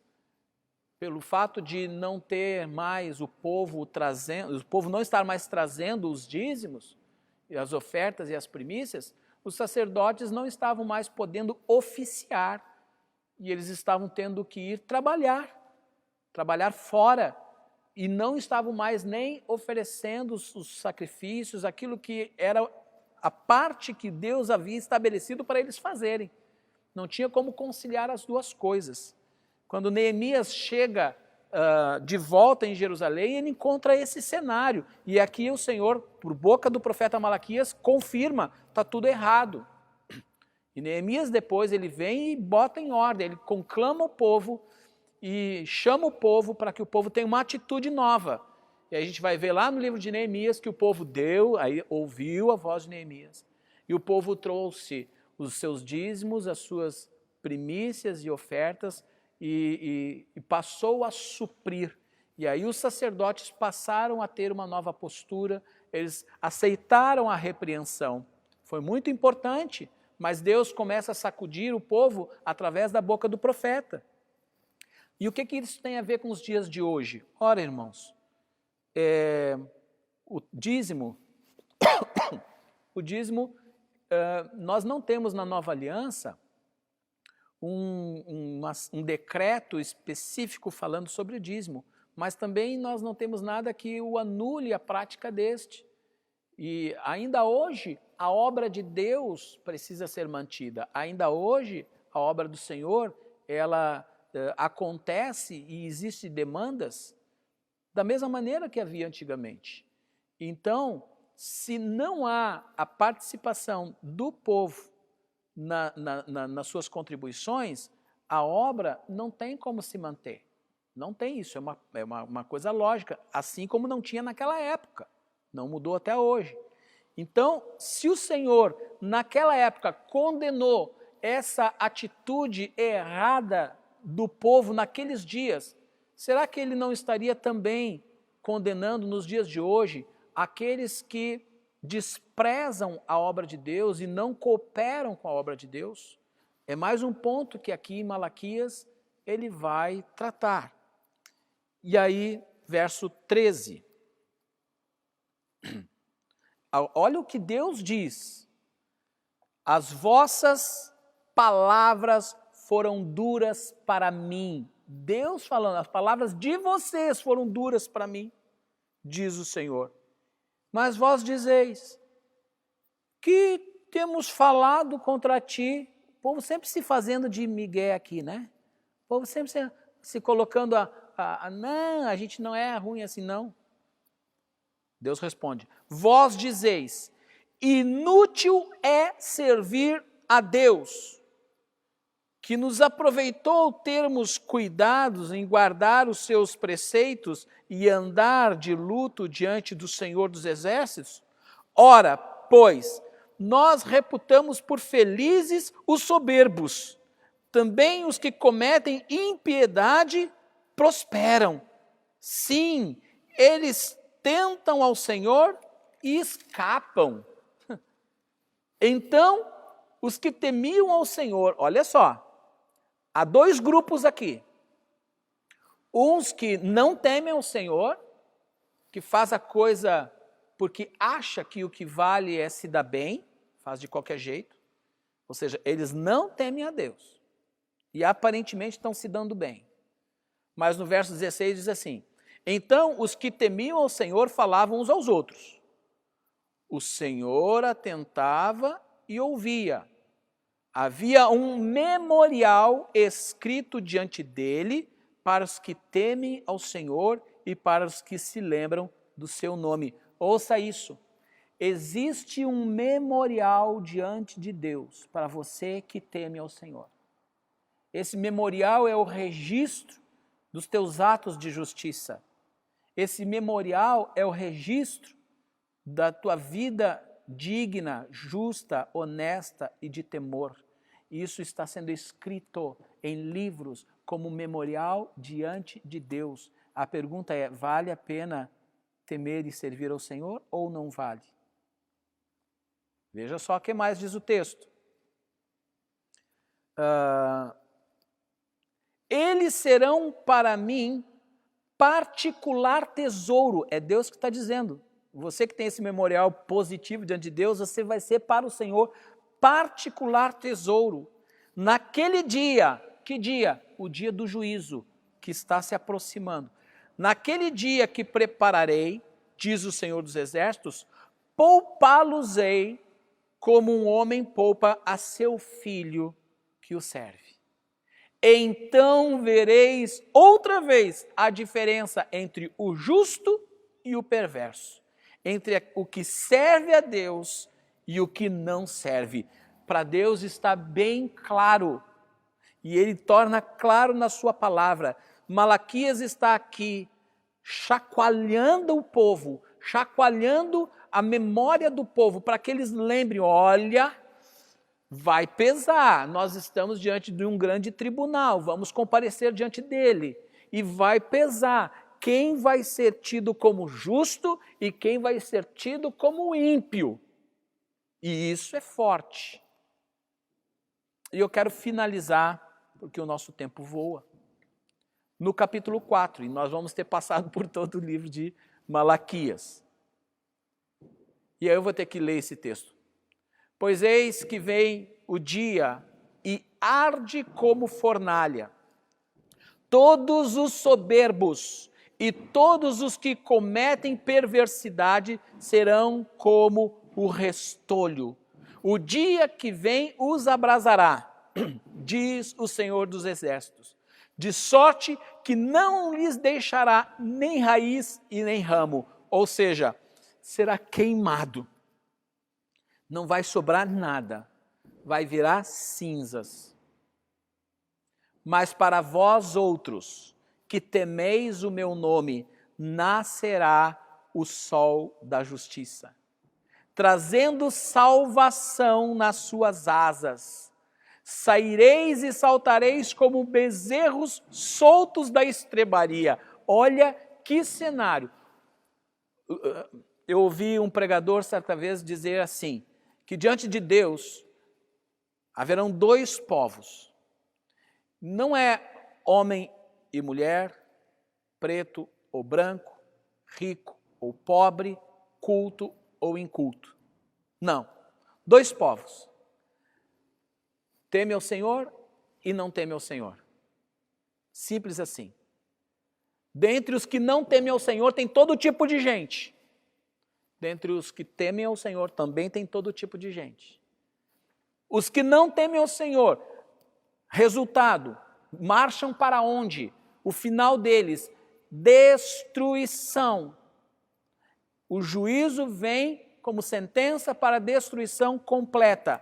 pelo fato de não ter mais o povo não estar mais trazendo os dízimos, e as ofertas e as primícias, os sacerdotes não estavam mais podendo oficiar, e eles estavam tendo que ir trabalhar fora, e não estavam mais nem oferecendo os sacrifícios, aquilo que era a parte que Deus havia estabelecido para eles fazerem. Não tinha como conciliar as duas coisas. Quando Neemias chega de volta em Jerusalém, ele encontra esse cenário. E aqui o Senhor, por boca do profeta Malaquias, confirma, está tudo errado. E Neemias depois ele vem e bota em ordem, ele conclama o povo, e chama o povo para que o povo tenha uma atitude nova. E aí a gente vai ver lá no livro de Neemias que o povo ouviu a voz de Neemias. E o povo trouxe os seus dízimos, as suas primícias e ofertas e passou a suprir. E aí os sacerdotes passaram a ter uma nova postura, eles aceitaram a repreensão. Foi muito importante, mas Deus começa a sacudir o povo através da boca do profeta. E o que isso tem a ver com os dias de hoje? Ora, irmãos, o dízimo, nós não temos na Nova Aliança um decreto específico falando sobre o dízimo, mas também nós não temos nada que o anule a prática deste. E ainda hoje, a obra de Deus precisa ser mantida. Ainda hoje, a obra do Senhor, ela acontece e existem demandas da mesma maneira que havia antigamente. Então, se não há a participação do povo nas suas contribuições, a obra não tem como se manter. Não tem isso, é uma coisa lógica, assim como não tinha naquela época, não mudou até hoje. Então, se o Senhor, naquela época, condenou essa atitude errada do povo naqueles dias, será que Ele não estaria também condenando nos dias de hoje aqueles que desprezam a obra de Deus e não cooperam com a obra de Deus? É mais um ponto que aqui em Malaquias ele vai tratar. E aí, verso 13. Olha o que Deus diz. As vossas palavras foram duras para mim. Deus falando, as palavras de vocês foram duras para mim, diz o Senhor. Mas vós dizeis, que temos falado contra ti? O povo sempre se fazendo de migué aqui, né? O povo sempre se colocando não, a gente não é ruim assim, não. Deus responde, vós dizeis, inútil é servir a Deus, que nos aproveitou termos cuidados em guardar os seus preceitos e andar de luto diante do Senhor dos Exércitos? Ora, pois, nós reputamos por felizes os soberbos, também os que cometem impiedade prosperam. Sim, eles tentam ao Senhor e escapam. Então, os que temiam ao Senhor, olha só, há dois grupos aqui. Uns que não temem ao Senhor, que faz a coisa porque acha que o que vale é se dar bem, faz de qualquer jeito. Ou seja, eles não temem a Deus. E aparentemente estão se dando bem. Mas no verso 16 diz assim, então os que temiam ao Senhor falavam uns aos outros. O Senhor atentava e ouvia. Havia um memorial escrito diante dele para os que temem ao Senhor e para os que se lembram do seu nome. Ouça isso. Existe um memorial diante de Deus para você que teme ao Senhor. Esse memorial é o registro dos teus atos de justiça. Esse memorial é o registro da tua vida digna, justa, honesta e de temor. Isso está sendo escrito em livros como memorial diante de Deus. A pergunta é, vale a pena temer e servir ao Senhor ou não vale? Veja só o que mais diz o texto. Eles serão para mim particular tesouro. É Deus que está dizendo. Você que tem esse memorial positivo diante de Deus, você vai ser para o Senhor particular tesouro. Naquele dia, que dia? O dia do juízo, que está se aproximando. Naquele dia que prepararei, diz o Senhor dos Exércitos, poupá-los-ei como um homem poupa a seu filho que o serve. Então vereis outra vez a diferença entre o justo e o perverso, entre o que serve a Deus e o que não serve. Para Deus está bem claro, e Ele torna claro na sua palavra. Malaquias está aqui chacoalhando o povo, chacoalhando a memória do povo, para que eles lembrem, olha, vai pesar, nós estamos diante de um grande tribunal, vamos comparecer diante dele, e vai pesar quem vai ser tido como justo e quem vai ser tido como ímpio. E isso é forte. E eu quero finalizar, porque o nosso tempo voa, no capítulo 4, e nós vamos ter passado por todo o livro de Malaquias. E aí eu vou ter que ler esse texto. Pois eis que vem o dia, e arde como fornalha. Todos os soberbos e todos os que cometem perversidade serão como o restolho. O dia que vem os abrasará, diz o Senhor dos Exércitos, de sorte que não lhes deixará nem raiz e nem ramo, ou seja, será queimado. Não vai sobrar nada, vai virar cinzas. Mas para vós outros, que temeis o meu nome, nascerá o sol da justiça, trazendo salvação nas suas asas. Saireis e saltareis como bezerros soltos da estrebaria. Olha que cenário. Eu ouvi um pregador certa vez dizer assim, que diante de Deus haverão dois povos. Não é homem e mulher, preto ou branco, rico ou pobre, culto ou inculto. Não. Dois povos. Teme ao Senhor e não teme ao Senhor. Simples assim. Dentre os que não temem ao Senhor tem todo tipo de gente. Dentre os que temem ao Senhor também tem todo tipo de gente. Os que não temem ao Senhor, resultado, marcham para onde? O final deles, destruição. O juízo vem como sentença para destruição completa.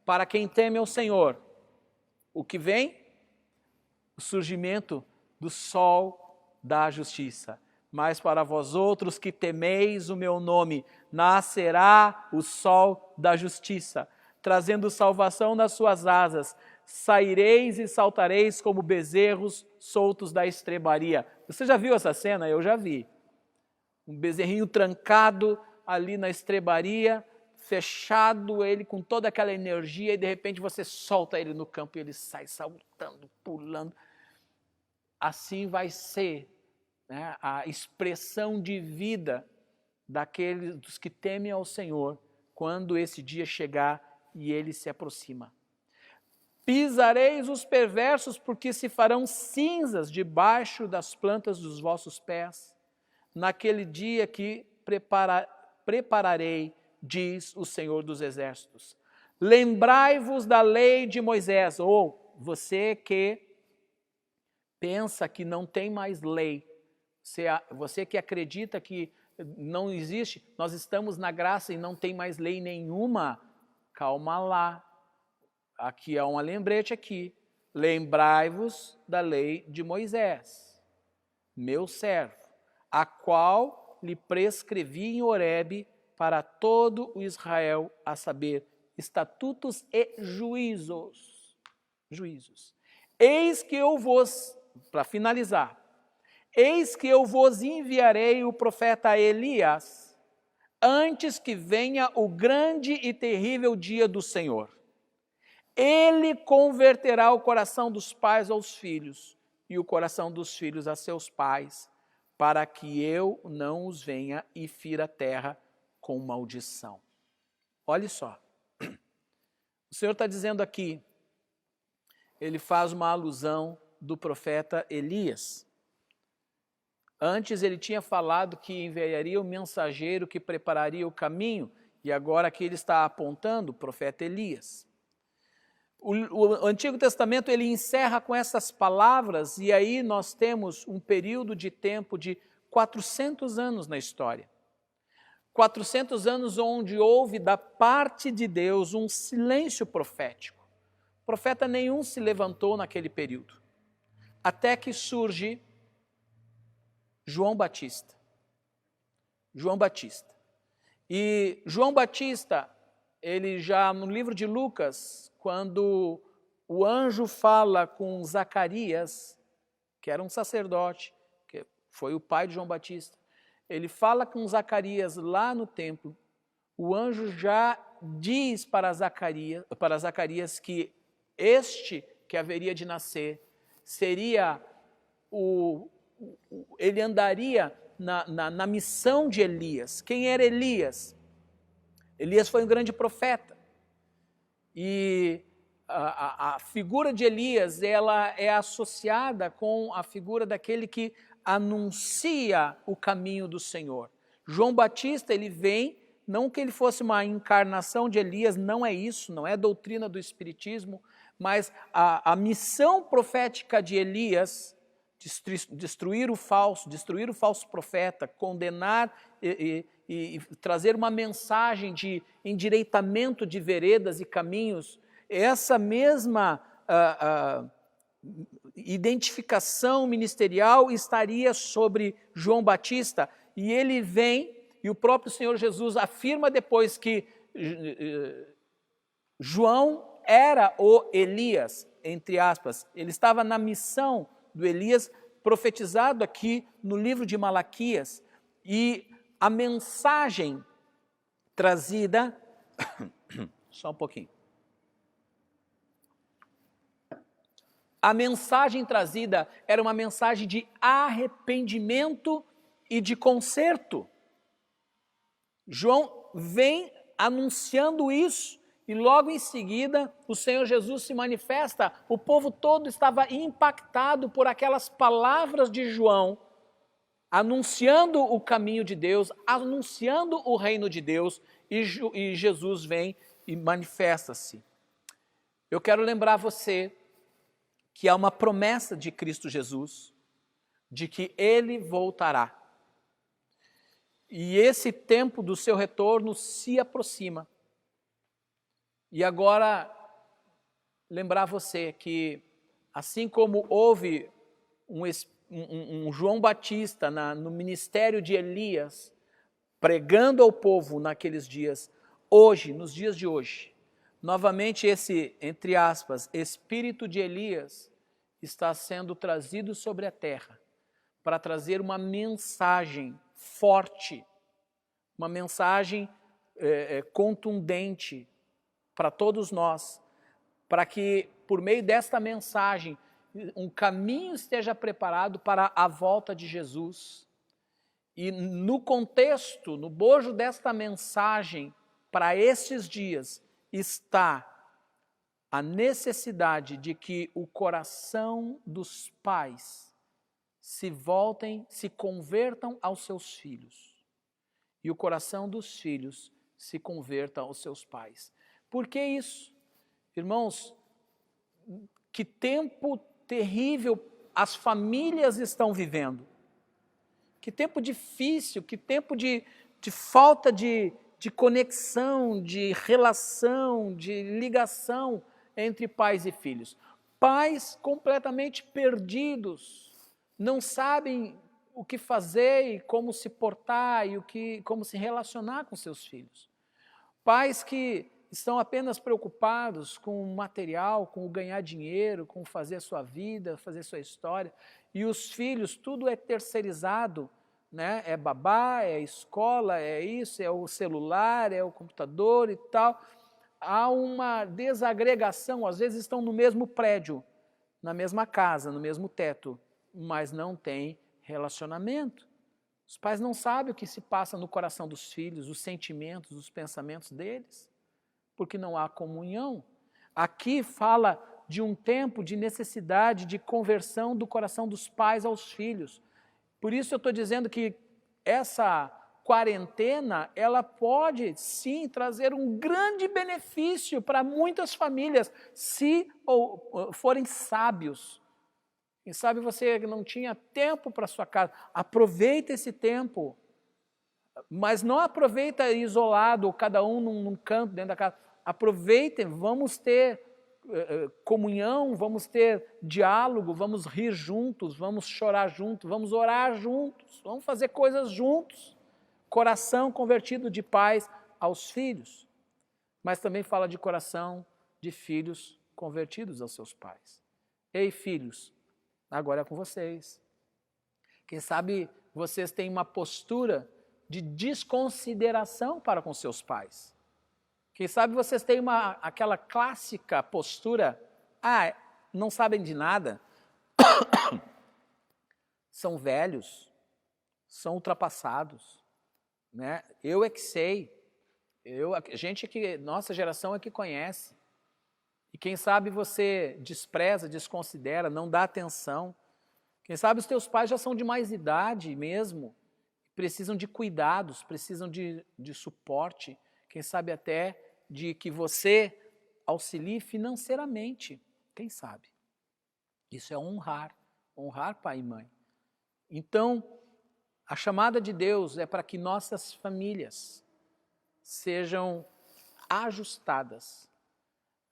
Para quem teme ao Senhor, o que vem? O surgimento do sol da justiça. Mas para vós outros que temeis o meu nome, nascerá o sol da justiça, trazendo salvação nas suas asas. Saireis e saltareis como bezerros soltos da estrebaria. Você já viu essa cena? Eu já vi. Um bezerrinho trancado ali na estrebaria, fechado, ele com toda aquela energia, e de repente você solta ele no campo e ele sai saltando, pulando. Assim vai ser, né, a expressão de vida daqueles dos que temem ao Senhor, quando esse dia chegar e ele se aproxima. Pisareis os perversos, porque se farão cinzas debaixo das plantas dos vossos pés, naquele dia que prepararei, diz o Senhor dos Exércitos. Lembrai-vos da lei de Moisés, ou você que pensa que não tem mais lei, você que acredita que não existe, nós estamos na graça e não tem mais lei nenhuma, calma lá. Aqui há um lembrete aqui. Lembrai-vos da lei de Moisés, meu servo, a qual lhe prescrevi em Horebe para todo o Israel, a saber, estatutos e juízos. Eis que eu vos, para finalizar, eis que eu vos enviarei o profeta Elias, antes que venha o grande e terrível dia do Senhor. Ele converterá o coração dos pais aos filhos e o coração dos filhos a seus pais, para que eu não os venha e fira a terra com maldição. Olha só, o Senhor está dizendo aqui, ele faz uma alusão do profeta Elias. Antes ele tinha falado que enviaria o mensageiro que prepararia o caminho, e agora aqui ele está apontando o profeta Elias. O Antigo Testamento ele encerra com essas palavras, e aí nós temos um período de tempo de 400 anos na história. 400 anos onde houve da parte de Deus um silêncio profético. Profeta nenhum se levantou naquele período. Até que surge João Batista. João Batista. E João Batista, ele já no livro de Lucas, quando o anjo fala com Zacarias, que era um sacerdote, que foi o pai de João Batista, ele fala com Zacarias lá no templo, o anjo já diz para Zacarias que este que haveria de nascer seria ele andaria na missão de Elias. Quem era Elias? Elias foi um grande profeta. E a figura de Elias, ela é associada com a figura daquele que anuncia o caminho do Senhor. João Batista, ele vem, não que ele fosse uma encarnação de Elias, não é isso, não é doutrina do Espiritismo, mas a missão profética de Elias, destruir o falso profeta, condenar e trazer uma mensagem de endireitamento de veredas e caminhos, essa mesma identificação ministerial estaria sobre João Batista, e ele vem, e o próprio Senhor Jesus afirma depois que João era o Elias, entre aspas, ele estava na missão do Elias, profetizado aqui no livro de Malaquias, e a mensagem trazida, só um pouquinho, a mensagem trazida era uma mensagem de arrependimento e de conserto. João vem anunciando isso e logo em seguida o Senhor Jesus se manifesta. O povo todo estava impactado por aquelas palavras de João, anunciando o caminho de Deus, anunciando o reino de Deus, e Jesus vem e manifesta-se. Eu quero lembrar você que há uma promessa de Cristo Jesus, de que Ele voltará. E esse tempo do seu retorno se aproxima. E agora, lembrar você que, assim como houve um João Batista no ministério de Elias, pregando ao povo naqueles dias, hoje, nos dias de hoje, novamente esse, entre aspas, espírito de Elias está sendo trazido sobre a terra para trazer uma mensagem forte, uma mensagem contundente para todos nós, para que por meio desta mensagem um caminho esteja preparado para a volta de Jesus. E no contexto, no bojo desta mensagem, para estes dias, está a necessidade de que o coração dos pais se convertam aos seus filhos. E o coração dos filhos se converta aos seus pais. Por que isso? Irmãos, que tempo terrível as famílias estão vivendo. Que tempo difícil, que tempo de falta de conexão, de relação, de ligação entre pais e filhos. Pais completamente perdidos, não sabem o que fazer e como se portar e como se relacionar com seus filhos. Pais que estão apenas preocupados com o material, com o ganhar dinheiro, com fazer a sua vida, fazer a sua história. E os filhos, tudo é terceirizado, né? É babá, é escola, é isso, é o celular, é o computador e tal. Há uma desagregação, às vezes estão no mesmo prédio, na mesma casa, no mesmo teto, mas não tem relacionamento. Os pais não sabem o que se passa no coração dos filhos, os sentimentos, os pensamentos deles, porque não há comunhão. Aqui fala de um tempo de necessidade de conversão do coração dos pais aos filhos. Por isso eu estou dizendo que essa quarentena, ela pode sim trazer um grande benefício para muitas famílias, se forem sábios. Quem sabe você não tinha tempo para sua casa, aproveita esse tempo, mas não aproveita isolado, cada um num canto dentro da casa. Aproveitem, vamos ter comunhão, vamos ter diálogo, vamos rir juntos, vamos chorar juntos, vamos orar juntos, vamos fazer coisas juntos. Coração convertido de pais aos filhos, mas também fala de coração de filhos convertidos aos seus pais. Ei, filhos, agora é com vocês. Quem sabe vocês têm uma postura de desconsideração para com seus pais. Quem sabe vocês têm aquela clássica postura, não sabem de nada, são velhos, são ultrapassados, né? Eu é que sei, nossa geração é que conhece. E quem sabe você despreza, desconsidera, não dá atenção. Quem sabe os teus pais já são de mais idade mesmo, precisam de cuidados, precisam de suporte, quem sabe até de que você auxilie financeiramente, quem sabe. Isso é honrar pai e mãe. Então, a chamada de Deus é para que nossas famílias sejam ajustadas.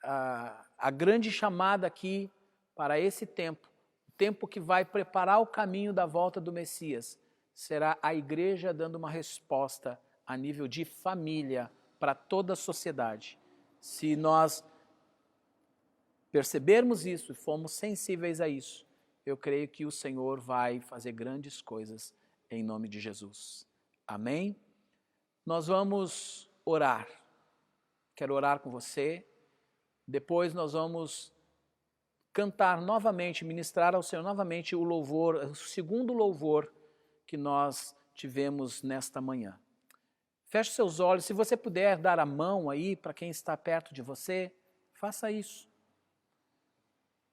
A grande chamada aqui para esse tempo, o tempo que vai preparar o caminho da volta do Messias, será a igreja dando uma resposta a nível de família para toda a sociedade. Se nós percebermos isso e formos sensíveis a isso, eu creio que o Senhor vai fazer grandes coisas em nome de Jesus. Amém? Nós vamos orar. Quero orar com você. Depois nós vamos cantar novamente, ministrar ao Senhor novamente o louvor, o segundo louvor que nós tivemos nesta manhã. Feche seus olhos, se você puder dar a mão aí para quem está perto de você, faça isso.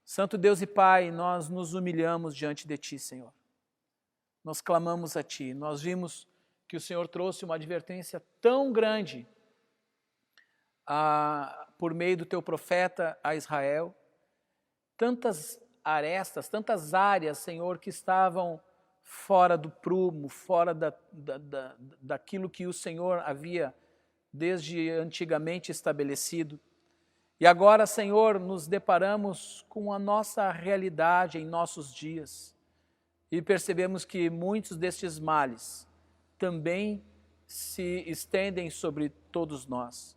Santo Deus e Pai, nós nos humilhamos diante de Ti, Senhor. Nós clamamos a Ti, nós vimos que o Senhor trouxe uma advertência tão grande por meio do Teu profeta a Israel, tantas arestas, tantas áreas, Senhor, que estavam fora do prumo, fora daquilo que o Senhor havia desde antigamente estabelecido. E agora, Senhor, nos deparamos com a nossa realidade em nossos dias e percebemos que muitos destes males também se estendem sobre todos nós.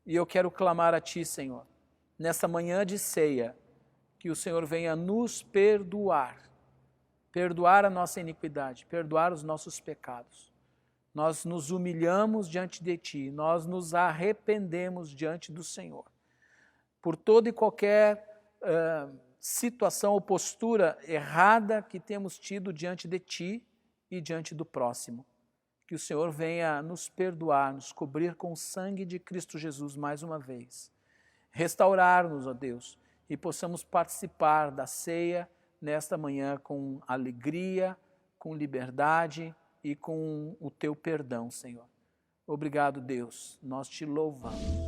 E eu quero clamar a Ti, Senhor, nessa manhã de ceia, que o Senhor venha nos perdoar a nossa iniquidade, perdoar os nossos pecados. Nós nos humilhamos diante de Ti, nós nos arrependemos diante do Senhor por toda e qualquer situação ou postura errada que temos tido diante de Ti e diante do próximo. Que o Senhor venha nos perdoar, nos cobrir com o sangue de Cristo Jesus mais uma vez. Restaurar-nos, ó Deus, e possamos participar da ceia nesta manhã com alegria, com liberdade e com o Teu perdão, Senhor. Obrigado, Deus, nós Te louvamos.